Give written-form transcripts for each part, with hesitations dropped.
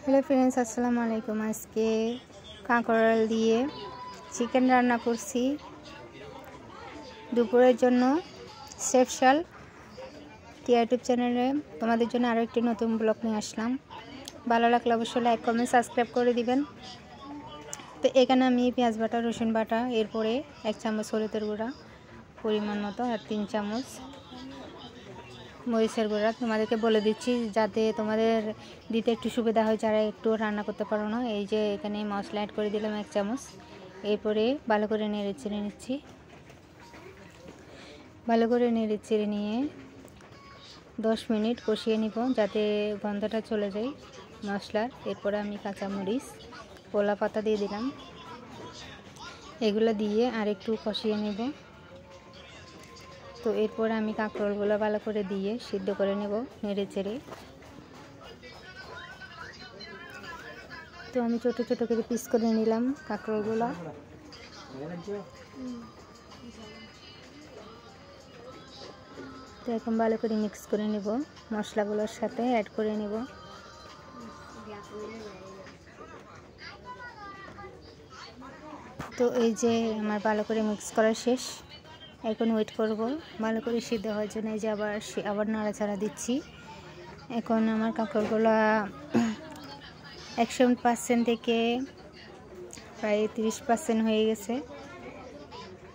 Hello friends, अस्सलामु आलैकुम। आज के কাঁকরোল দিয়ে চিকেন রান্না করছি দুপুরের জন্য। শেফ শাল ইউটিউব চ্যানেলে তোমাদের জন্য আরও একটি নতুন ব্লগ নিয়ে আসলাম। ভালো লাগলে অবশ্যই লাইক কমেন্ট সাবস্ক্রাইব করে দিবেন। তো এখানে আমি পেঁয়াজ বাটা, রসুন বাটা, এরপরে 1 চামচ হলুদের গুঁড়া পরিমাণ মতো আর 3 চামচ মরিচের গুঁড়া তোমাদেরকে বলে দিচ্ছি যাতে তোমাদের দিতে একটু সুবিধা হয় যারা একটু রান্না করতে পারো না। এই যে এখানে মশলা অ্যাড করে দিলাম 1 চামচ। এরপরে ভালো করে নেড়ে চেড়ে নিচ্ছি। ভালো করে নেড়ে চেড়ে নিয়ে 10 মিনিট কষিয়ে নিব যাতে গন্ধটা চলে যায় মশলার। এরপরে আমি কাঁচামরিচ, কলা পাতা দিয়ে দিলাম। এগুলো দিয়ে আর একটু কষিয়ে নেব। তো এরপর আমি কাঁকরোলগুলো ভালো করে দিয়ে সিদ্ধ করে নেব নেড়ে চেড়ে। তো আমি ছোট ছোট করে পিস করে নিলাম কাঁকরোলগুলো। তো এখন ভালো করে মিক্স করে নেব, মশলাগুলোর সাথে অ্যাড করে নেব। তো এই যে আমার ভালো করে মিক্স করা শেষ। এখন ওয়েট করব ভালো করে সিদ্ধ হওয়ার জন্য। এই যে আবার নাড়াচাড়া দিচ্ছি। এখন আমার কাঁকরোলগুলো 100% থেকে প্রায় 30% হয়ে গেছে।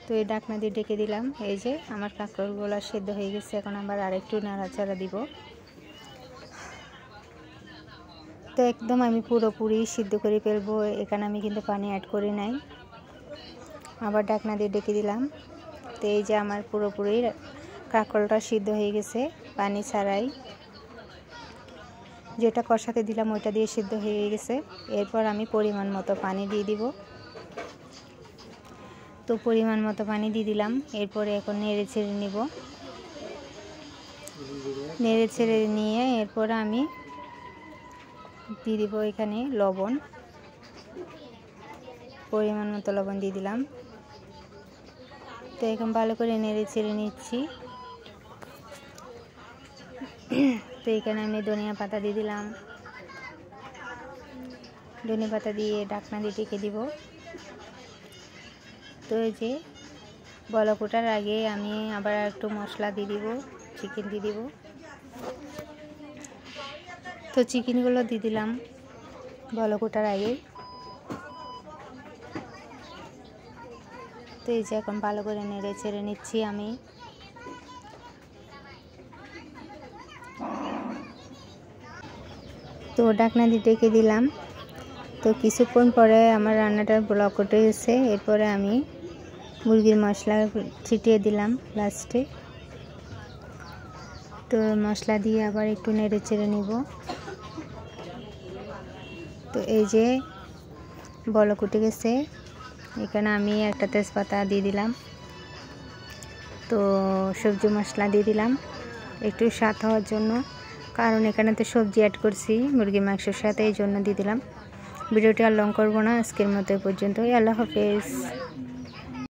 তো এই ঢাকনা দিয়ে ঢেকে দিলাম। এই যে আমার কাঁকরোলগুলো সিদ্ধ হয়ে গেছে। এখন আবার আরেকটু নাড়াচাড়া দিব। তো একদম আমি পুরোপুরি সিদ্ধ করে ফেলবো। এখানে আমি কিন্তু পানি অ্যাড করি নাই। আবার ঢাকনা দিয়ে ঢেকে দিলাম। তো এই যে আমার পুরোপুরি কাঁকরোলটা সিদ্ধ হয়ে গেছে পানি ছাড়াই। যেটা কষাতে দিলাম ওইটা দিয়ে সিদ্ধ হয়ে গেছে। এরপর আমি পরিমাণ মতো পানি দিয়ে দিব। তো পরিমাণ মতো পানি দিয়ে দিলাম। এরপরে এখন নেড়ে ছেড়ে নিব। নেড়ে ছেড়ে নিয়ে এরপর আমি দিয়ে দিব এখানে লবণ। পরিমাণ মতো লবণ দিয়ে দিলাম। তো এখন ভালো করে নেড়ে ছেড়ে নিচ্ছি। তো এখানে আমি ধনিয়া পাতা দিয়ে দিলাম। ধনিয়া পাতা দিয়ে ঢাকনা দিয়ে ঢেকে দিব। তো এই যে বলক ওঠার আগে আমি আবার একটু মশলা দিয়ে দিব, চিকেন দিয়ে দিব। তো চিকেনগুলো দিয়ে দিলাম বলক ওঠার আগে। তো এই যে এখন ভালো করে নেড়ে ছেড়ে নিচ্ছি আমি। তো ঢাকনা দিয়ে ঢেকে দিলাম। তো কিছুক্ষণ পরে আমার রান্নাটা ব্লক উঠে গেছে। এরপরে আমি মুরগির মশলা ছিটিয়ে দিলাম লাস্টে। তো মশলা দিয়ে আবার একটু নেড়ে চেড়ে নিব। তো এই যে বলক উঠে গেছে। এখানে আমি একটা তেজপাতা দিয়ে দিলাম। তো সবজি মশলা দিয়ে দিলাম একটু স্বাদ হওয়ার জন্য, কারণ এখানে তো সবজি অ্যাড করছি মুরগির মাংসের সাথে, এই জন্য দিয়ে দিলাম। ভিডিওটি আর লং করবো না, আজকের মতো পর্যন্তই। আল্লাহ হাফেজ।